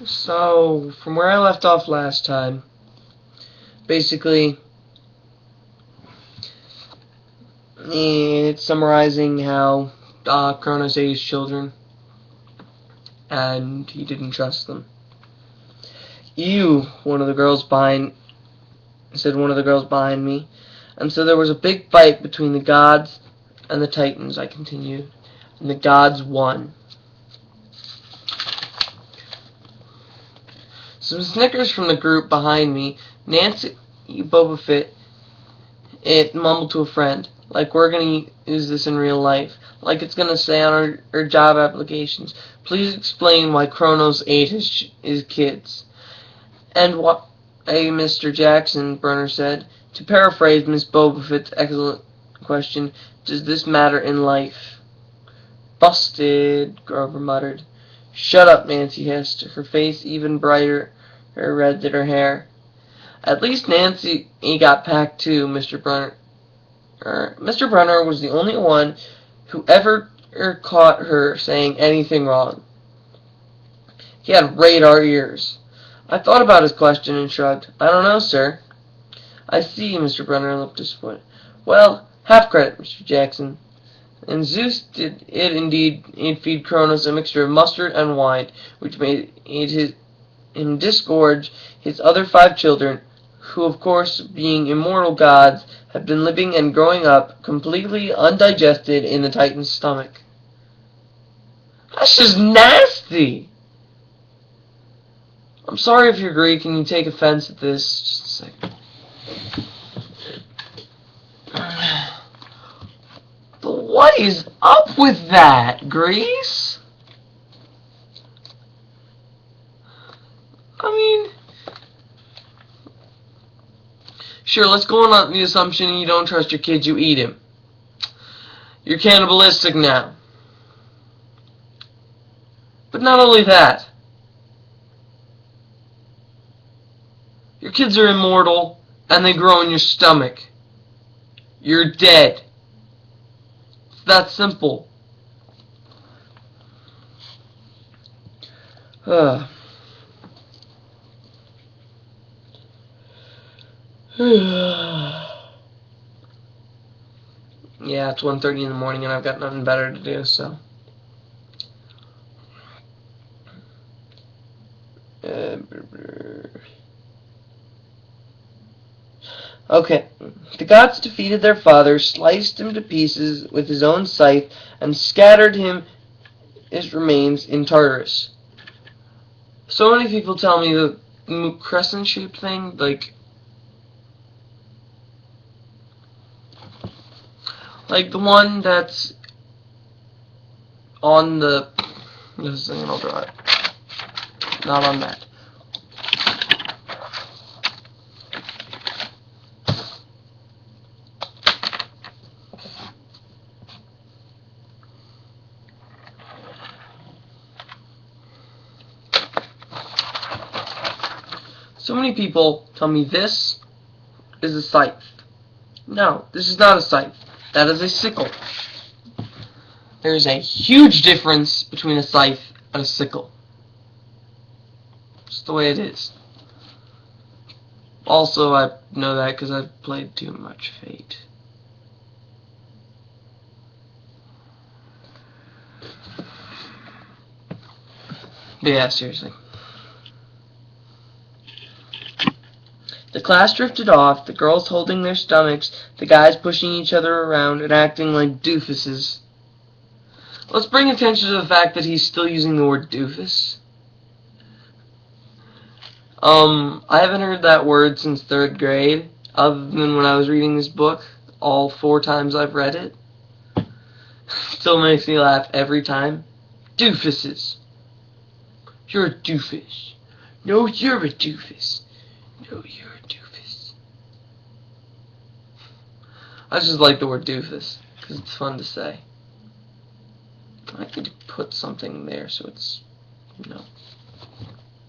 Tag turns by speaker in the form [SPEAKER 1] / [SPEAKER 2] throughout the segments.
[SPEAKER 1] So, from where I left off last time, basically, it's summarizing how Kronos ate his children, and he didn't trust them. You, one of the girls behind, said one of the girls behind me, and so there was a big fight between the gods and the Titans, I continued, and the gods won. Some snickers from the group behind me. Nancy Boba Fett, it mumbled to a friend, like we're gonna use this in real life, like it's gonna say on our job applications. Please explain why Kronos ate his kids. And what a Mr. Jackson, Brunner said. To paraphrase Miss Boba Fett's excellent question, does this matter in life? Busted, Grover muttered. Shut up, Nancy hissed, her face even brighter red than her hair. At least Nancy got packed too, Mr. Brunner. Mr. Brunner was the only one who ever caught her saying anything wrong. He had radar ears. I thought about his question and shrugged. I don't know, sir. I see, Mr. Brunner lipped his foot. Well, half credit, Mr. Jackson. And Zeus did it indeed feed Kronos a mixture of mustard and wine, which made him disgorge his other 5 children, who, of course, being immortal gods, have been living and growing up completely undigested in the Titan's stomach. That's just nasty! I'm sorry if you're Greek and you take offense at this. Just a second. But what is up with that, Greece? I mean, sure, let's go on the assumption you don't trust your kids, you eat him. You're cannibalistic now. But not only that. Your kids are immortal, and they grow in your stomach. You're dead. It's that simple. Yeah, it's 1:30 in the morning and I've got nothing better to do, so. Okay. The gods defeated their father, sliced him to pieces with his own scythe, and scattered his remains in Tartarus. So many people tell me the crescent-shaped thing, like the one that's on the... This thing, I'll draw it. Not on that. So many people tell me this is a scythe. No, this is not a scythe. That is a sickle. There is a huge difference between a scythe and a sickle. Just the way it is. Also, I know that because I've played too much Fate. But yeah, seriously. The class drifted off, the girls holding their stomachs, the guys pushing each other around and acting like doofuses. Let's bring attention to the fact that he's still using the word doofus. I haven't heard that word since 3rd grade, other than when I was reading this book, all 4 times I've read it. Still makes me laugh every time. Doofuses. You're a doofus. No, you're a doofus. No, you're a doofus. I just like the word doofus, because it's fun to say. I could put something there so it's,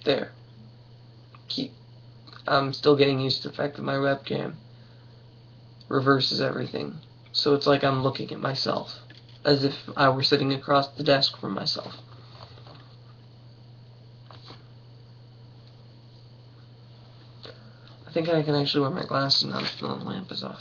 [SPEAKER 1] there. I'm still getting used to the fact that my webcam reverses everything. So it's like I'm looking at myself, as if I were sitting across the desk from myself. I think I can actually wear my glasses now if the lamp is off.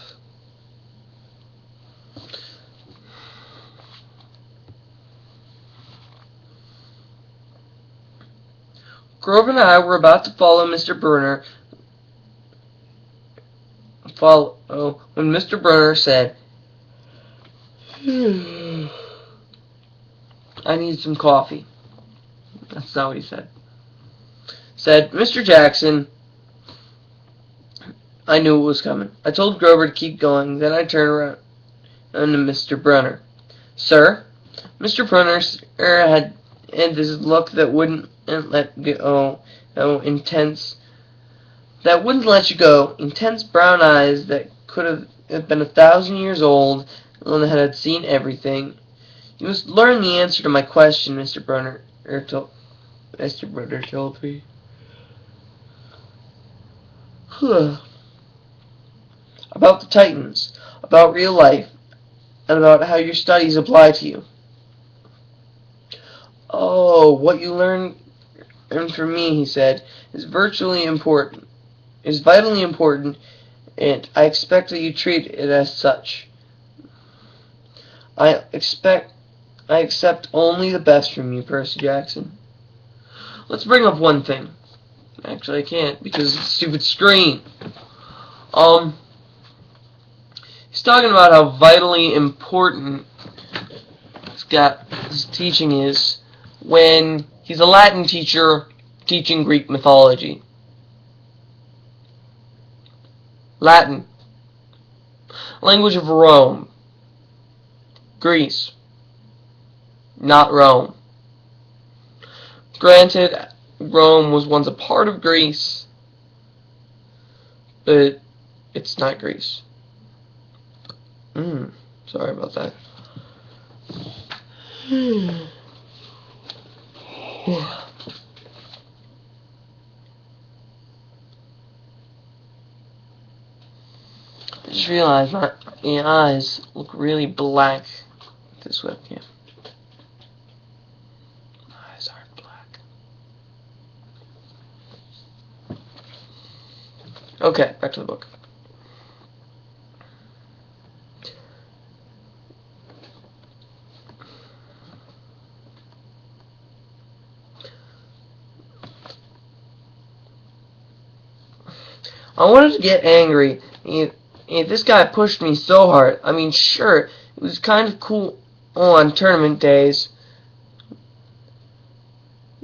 [SPEAKER 1] Grover and I were about to follow Mr. Brunner. When Mr. Brunner said, I need some coffee. That's not what he said. Said, Mr. Jackson. I knew it was coming. I told Grover to keep going. Then I turned around to Mr. Brunner. Sir? Mr. Brunner had this look that wouldn't let go, intense. That wouldn't let you go. Intense brown eyes that could have been 1,000 years old and had seen everything. You must learn the answer to my question, Mr. Brunner. Mr. Brunner told me. About the Titans, about real life, and about how your studies apply to you. Oh, what you learn from me, he said, is vitally important, and I expect that you treat it as such. I accept only the best from you, Percy Jackson. Let's bring up one thing. Actually, I can't because it's a stupid screen. He's talking about how vitally important his teaching is when he's a Latin teacher teaching Greek mythology. Latin. Language of Rome. Greece. Not Rome. Granted, Rome was once a part of Greece, but it's not Greece. Sorry about that. I just realized my eyes look really black with this webcam. My eyes aren't black. Okay, back to the book. I wanted to get angry. This guy pushed me so hard. I mean, sure, it was kind of cool on tournament days.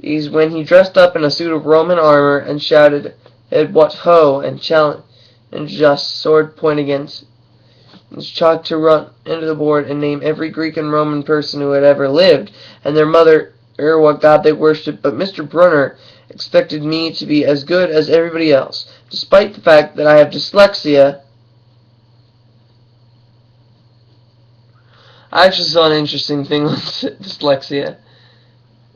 [SPEAKER 1] When he dressed up in a suit of Roman armor and shouted, "What ho!" and challenged, and just sword point against his chalk to run into the board and name every Greek and Roman person who had ever lived and their mother or what god they worshipped. But Mr. Brunner expected me to be as good as everybody else, despite the fact that I have dyslexia. I actually saw an interesting thing on dyslexia,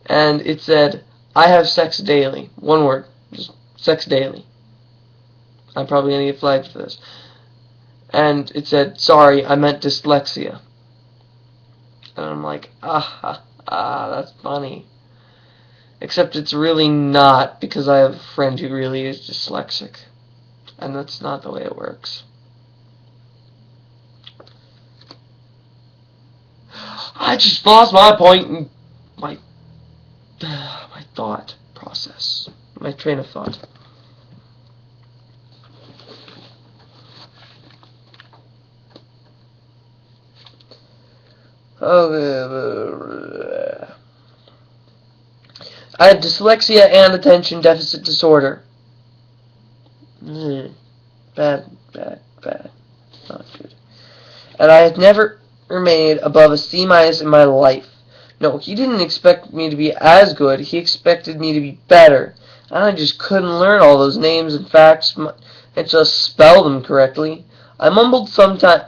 [SPEAKER 1] and it said, I have sex daily. One word. Just sex daily. I'm probably going to get flagged for this. And it said, sorry, I meant dyslexia. And I'm like, that's funny. Except it's really not, because I have a friend who really is dyslexic. And that's not the way it works. I just lost my point in my thought process. My train of thought. I have dyslexia and attention deficit disorder. Bad. Not good. And I have never made above a C- in my life. No, he didn't expect me to be as good. He expected me to be better. And I just couldn't learn all those names and facts and just spell them correctly. I mumbled sometimes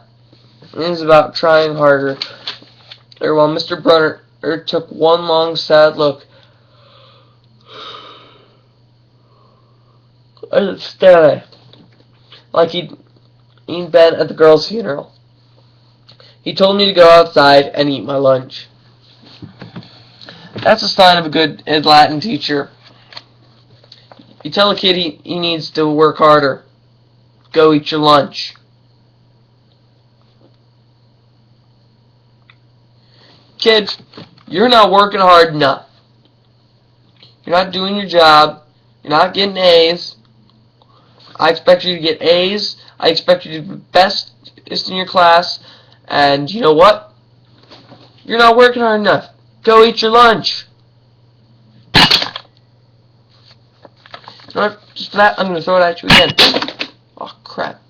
[SPEAKER 1] about trying harder. Or while Mr. Brunner took one long sad look and stared like he'd been at the girl's funeral. He told me to go outside and eat my lunch. That's a sign of a good Latin teacher. You tell a kid he needs to work harder. Go eat your lunch. Kids, you're not working hard enough. You're not doing your job. You're not getting A's. I expect you to get A's. I expect you to be best in your class. And you know what? You're not working hard enough. Go eat your lunch. You know what? Just for that, I'm going to throw it at you again. Oh, crap.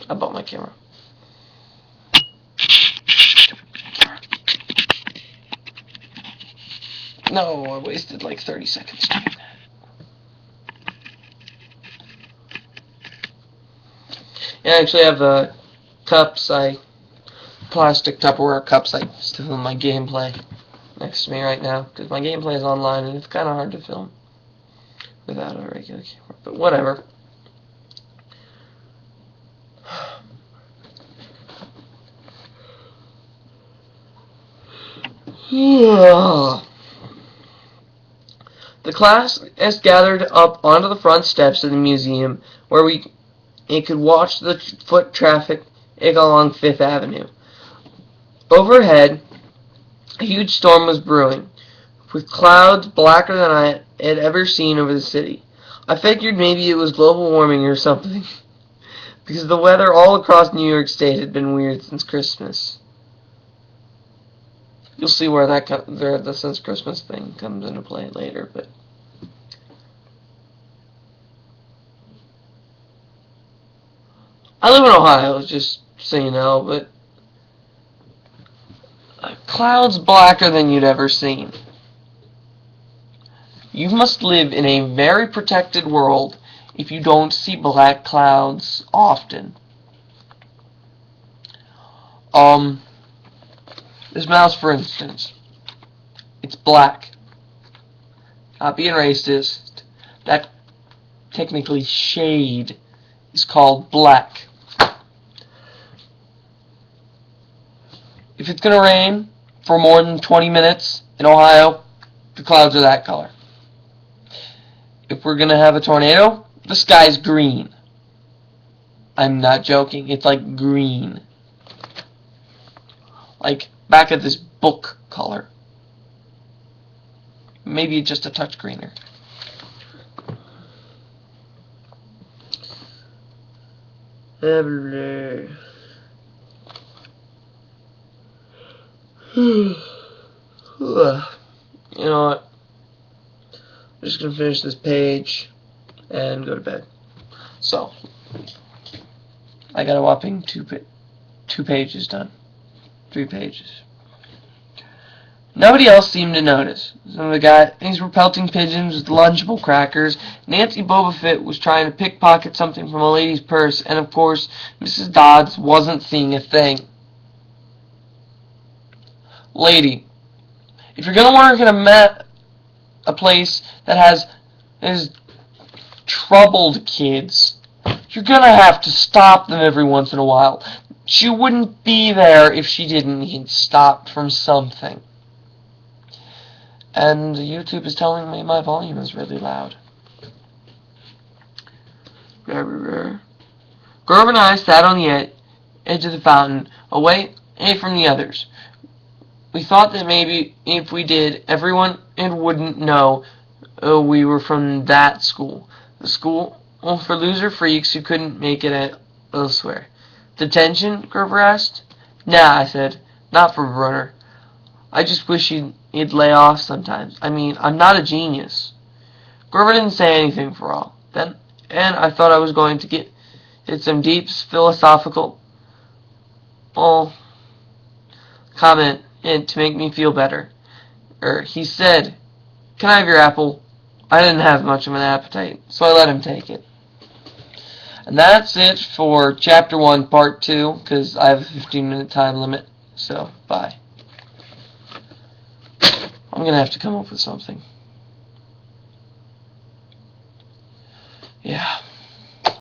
[SPEAKER 1] I bought my camera. No, I wasted like 30 seconds doing that. Yeah, I actually have cups, plastic Tupperware cups I used to film my gameplay next to me right now, because my gameplay is online and it's kind of hard to film without a regular camera, but whatever. The class is gathered up onto the front steps of the museum where it could watch the foot traffic along Fifth Avenue. Overhead, a huge storm was brewing, with clouds blacker than I had ever seen over the city. I figured maybe it was global warming or something, because the weather all across New York State had been weird since Christmas. You'll see where the since Christmas thing comes into play later, but I live in Ohio, just so you know, but clouds blacker than you'd ever seen. You must live in a very protected world if you don't see black clouds often. This mouse, for instance, it's black. Not being racist, that technically shade is called black. If it's going to rain for more than 20 minutes in Ohio, the clouds are that color. If we're going to have a tornado, the sky's green. I'm not joking. It's like green. Like back at this book color. Maybe just a touch greener. You know what? I'm just going to finish this page and go to bed. So, I got a whopping two pages done. 3 pages. Nobody else seemed to notice. Some of the guys were pelting pigeons with Lunchable crackers. Nancy Boba Fett was trying to pickpocket something from a lady's purse, and of course, Mrs. Dodds wasn't seeing a thing. Lady, if you're gonna work in a place that has troubled kids, you're gonna have to stop them every once in a while. She wouldn't be there if she didn't need stopped from something. And YouTube is telling me my volume is really loud. Grover and I sat on the edge of the fountain, away from the others. We thought that maybe if we did, everyone wouldn't know we were from that school. The school for loser freaks who couldn't make it elsewhere. Detention? Grover asked. Nah, I said. Not for Brunner. I just wish he'd lay off sometimes. I mean, I'm not a genius. Grover didn't say anything for all. Then, and I thought I was going to get some deep philosophical comment to make me feel better. He said, "Can I have your apple?" I didn't have much of an appetite, so I let him take it. And that's it for Chapter 1, Part 2, because I have a 15-minute time limit, so bye. I'm going to have to come up with something. Yeah.